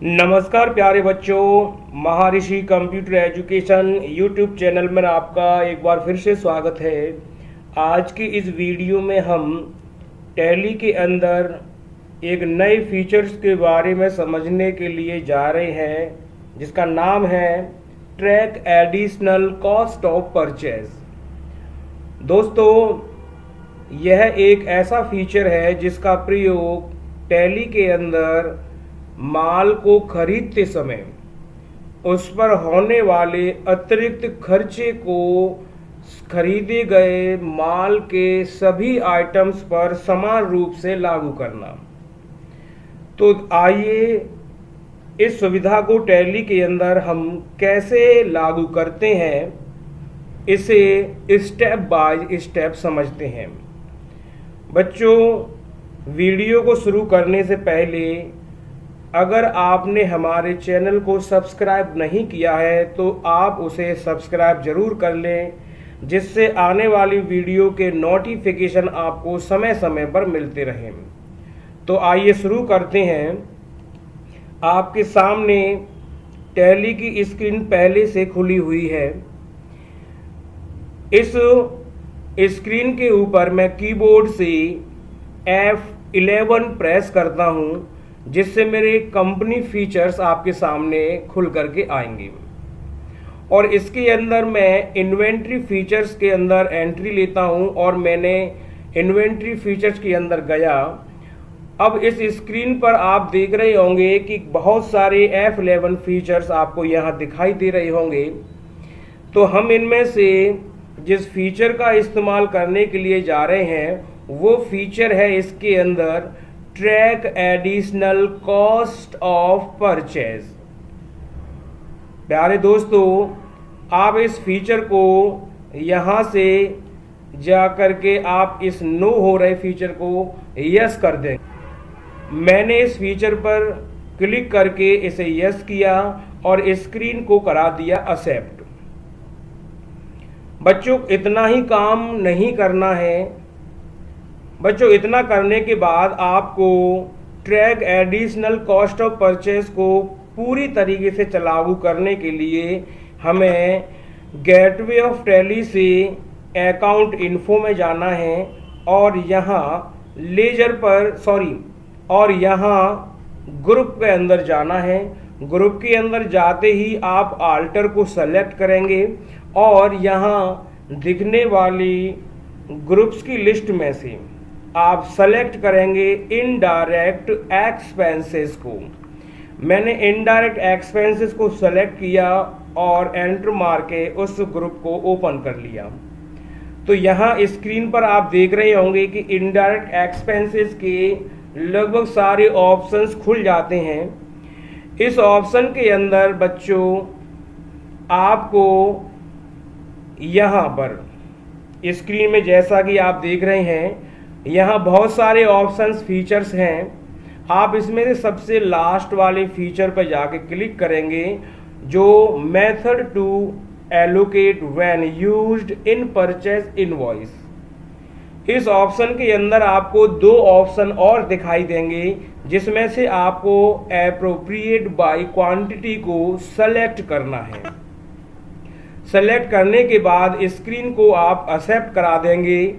नमस्कार प्यारे बच्चों, महर्षि कंप्यूटर एजुकेशन यूट्यूब चैनल में आपका एक बार फिर से स्वागत है। आज की इस वीडियो में हम टैली के अंदर एक नए फीचर्स के बारे में समझने के लिए जा रहे हैं, जिसका नाम है track additional cost of purchase. दोस्तों, यह एक ऐसा फीचर है जिसका प्रयोग टैली के अंदर माल को खरीदते समय उस पर होने वाले अतिरिक्त खर्चे को खरीदे गए माल के सभी आइटम्स पर समान रूप से लागू करना। तो आइए इस सुविधा को टैली के अंदर हम कैसे लागू करते हैं, इसे स्टेप बाय स्टेप समझते हैं। बच्चों, वीडियो को शुरू करने से पहले अगर आपने हमारे चैनल को सब्सक्राइब नहीं किया है तो आप उसे सब्सक्राइब जरूर कर लें, जिससे आने वाली वीडियो के नोटिफिकेशन आपको समय समय पर मिलते रहें। तो आइए शुरू करते हैं। आपके सामने टैली की स्क्रीन पहले से खुली हुई है। इस स्क्रीन के ऊपर मैं कीबोर्ड से F11 प्रेस करता हूं, जिससे मेरे कंपनी फीचर्स आपके सामने खुल करके आएंगे। और इसके अंदर मैं इन्वेंट्री फीचर्स के अंदर एंट्री लेता हूं और मैंने इन्वेंट्री फीचर्स के अंदर गया। अब इस स्क्रीन पर आप देख रहे होंगे कि बहुत सारे F11 फीचर्स आपको यहां दिखाई दे रहे होंगे। तो हम इनमें से जिस फीचर का इस्तेमाल करने के लिए जा रहे हैं वो फीचर है इसके अंदर track additional cost of purchase. प्यारे दोस्तों, आप इस फीचर को यहां से जा करके आप इस नो हो रहे फीचर को यस कर दें। मैंने इस फीचर पर क्लिक करके इसे यस किया और स्क्रीन को करा दिया एक्सेप्ट। बच्चों, इतना ही काम नहीं करना है। बच्चों, इतना करने के बाद आपको track additional cost of purchase को पूरी तरीके से लागू करने के लिए हमें गेटवे ऑफ टैली से अकाउंट इन्फो में जाना है और यहाँ यहाँ ग्रुप के अंदर जाना है। ग्रुप के अंदर जाते ही आप आल्टर को सेलेक्ट करेंगे और यहाँ दिखने वाली ग्रुप्स की लिस्ट में से आप सेलेक्ट करेंगे इनडायरेक्ट एक्सपेंसेस को। मैंने इनडायरेक्ट एक्सपेंसेस को सेलेक्ट किया और एंटर मार के उस ग्रुप को ओपन कर लिया। तो यहाँ स्क्रीन पर आप देख रहे होंगे कि इनडायरेक्ट एक्सपेंसेस के लगभग सारे ऑप्शंस खुल जाते हैं। इस ऑप्शन के अंदर बच्चों आपको यहाँ पर स्क्रीन में जैसा कि आप देख रहे हैं, यहाँ बहुत सारे ऑप्शंस फीचर्स हैं। आप इसमें से सबसे लास्ट वाले फीचर पर जाके क्लिक करेंगे जो method to allocate when used in purchase invoice. इस ऑप्शन के अंदर आपको दो ऑप्शन और दिखाई देंगे, जिसमें से आपको एप्रोप्रिएट बाय क्वांटिटी को सेलेक्ट करना है। सेलेक्ट करने के बाद स्क्रीन को आप एक्सेप्ट करा देंगे।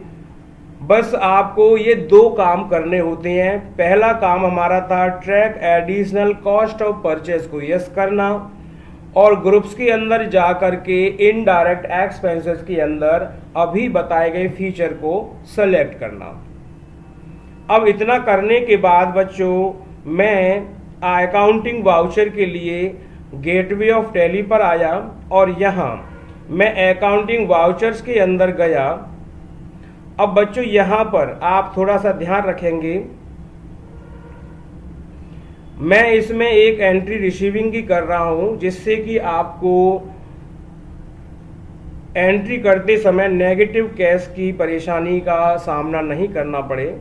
बस आपको ये दो काम करने होते हैं। पहला काम हमारा था track additional cost of purchase को यस करना और ग्रुप्स के अंदर जा करके इनडायरेक्ट एक्सपेंसेस के अंदर अभी बताए गए फीचर को सेलेक्ट करना। अब इतना करने के बाद बच्चों मैं अकाउंटिंग वाउचर के लिए गेटवे ऑफ टैली पर आया और यहाँ मैं अकाउंटिंग वाउचर्स के अंदर गया। अब बच्चों यहाँ पर आप थोड़ा सा ध्यान रखेंगे, मैं इसमें एक एंट्री रिसीविंग की कर रहा हूं, जिससे कि आपको एंट्री करते समय नेगेटिव कैश की परेशानी का सामना नहीं करना पड़े।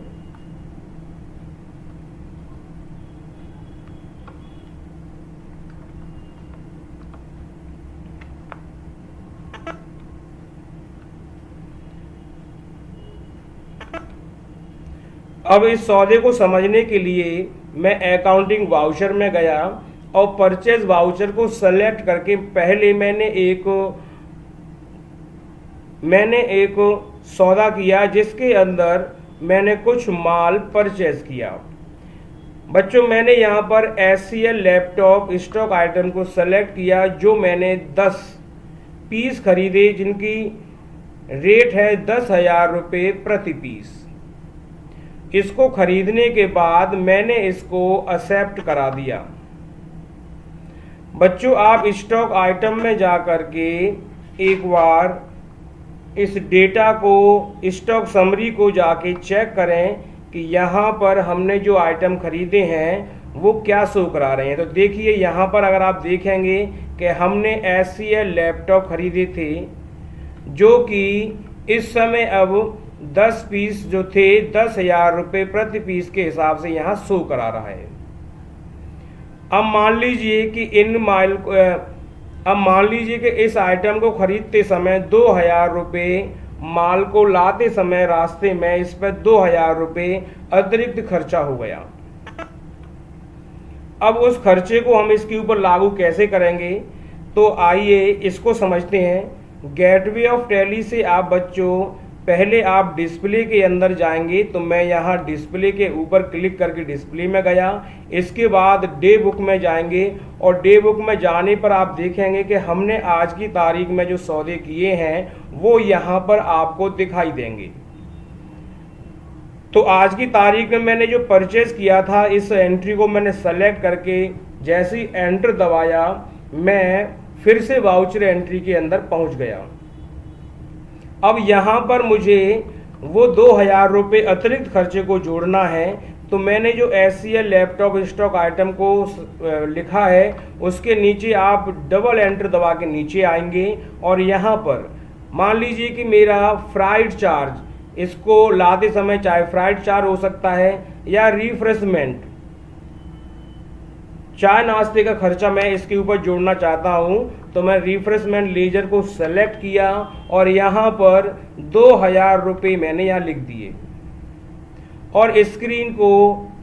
अब इस सौदे को समझने के लिए मैं अकाउंटिंग वाउचर में गया और परचेज वाउचर को सेलेक्ट करके पहले मैंने एक सौदा किया जिसके अंदर मैंने कुछ माल परचेज किया। बच्चों मैंने यहाँ पर SCL लैपटॉप स्टॉक आइटम को सेलेक्ट किया जो मैंने 10 पीस खरीदे जिनकी रेट है 10,000 रुपये प्रति पीस। इसको खरीदने के बाद मैंने इसको एक्सेप्ट करा दिया। बच्चों आप स्टॉक आइटम में जा कर के एक बार इस डेटा को स्टॉक समरी को जाके चेक करें कि यहाँ पर हमने जो आइटम खरीदे हैं वो क्या शो करा रहे हैं। तो देखिए यहाँ पर अगर आप देखेंगे कि हमने SCL लैपटॉप खरीदे थे जो कि इस समय अब 10 पीस जो थे 10,000 रुपये प्रति पीस के हिसाब से यहाँ शो करा रहा है। अब मान लीजिए कि इस आइटम को खरीदते समय 2,000 रुपये, माल को लाते समय रास्ते में इस पर 2,000 रुपये अतिरिक्त खर्चा हो गया। अब उस खर्चे को हम इसके ऊपर लागू कैसे करेंगे, तो आइए इसको समझते हैं। गेटवे ऑफ टैली से आप बच्चों पहले आप डिस्प्ले के अंदर जाएंगे, तो मैं यहाँ डिस्प्ले के ऊपर क्लिक करके डिस्प्ले में गया। इसके बाद डे बुक में जाएंगे और डे बुक में जाने पर आप देखेंगे कि हमने आज की तारीख में जो सौदे किए हैं वो यहाँ पर आपको दिखाई देंगे। तो आज की तारीख में मैंने जो परचेज किया था इस एंट्री को मैंने सेलेक्ट करके जैसे ही एंटर दबाया मैं फिर से वाउचर एंट्री के अंदर पहुँच गया। अब यहाँ पर मुझे वो 2,000 रुपये अतिरिक्त खर्चे को जोड़ना है, तो मैंने जो SCL लैपटॉप स्टॉक आइटम को लिखा है उसके नीचे आप डबल एंटर दबा के नीचे आएंगे और यहाँ पर मान लीजिए कि मेरा फ्राइट चार्ज, इसको लाते समय चाहे फ्राइट चार्ज हो सकता है या रिफ्रेशमेंट, चाय नाश्ते का खर्चा मैं इसके ऊपर जोड़ना चाहता हूं, तो मैं रिफ्रेशमेंट लेजर को सेलेक्ट किया और यहाँ पर 2,000 रुपये मैंने यहाँ लिख दिए और स्क्रीन को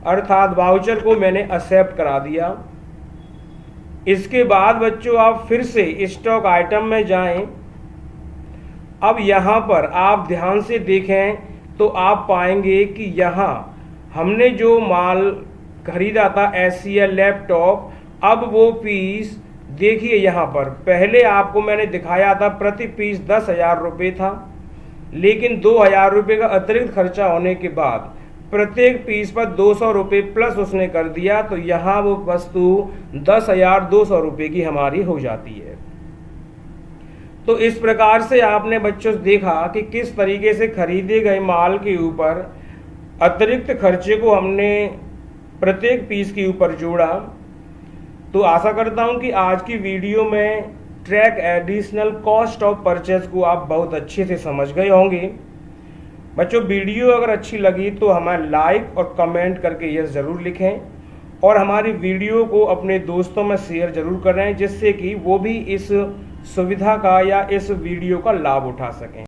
अर्थात वाउचर को मैंने एक्सेप्ट करा दिया। इसके बाद बच्चों आप फिर से स्टॉक आइटम में जाएं। अब यहाँ पर आप ध्यान से देखें तो आप पाएंगे कि यहाँ हमने जो माल खरीदा था SCL लैपटॉप, अब वो पीस देखिए यहाँ पर पहले आपको मैंने दिखाया था प्रति पीस 10,000 रुपये था, लेकिन 2,000 रुपये का अतिरिक्त खर्चा होने के बाद प्रत्येक पीस पर 200 रुपये प्लस उसने कर दिया, तो यहाँ वो वस्तु 10,200 रुपये की हमारी हो जाती है। तो इस प्रकार से आपने बच्चों देखा कि किस तरीके से खरीदे गए माल के ऊपर अतिरिक्त खर्चे को हमने प्रत्येक पीस के ऊपर जोड़ा। तो आशा करता हूं कि आज की वीडियो में track additional cost of purchase को आप बहुत अच्छे से समझ गए होंगे। बच्चों वीडियो अगर अच्छी लगी तो हमें लाइक और कमेंट करके यह ज़रूर लिखें और हमारी वीडियो को अपने दोस्तों में शेयर ज़रूर करें जिससे कि वो भी इस सुविधा का या इस वीडियो का लाभ उठा सकें।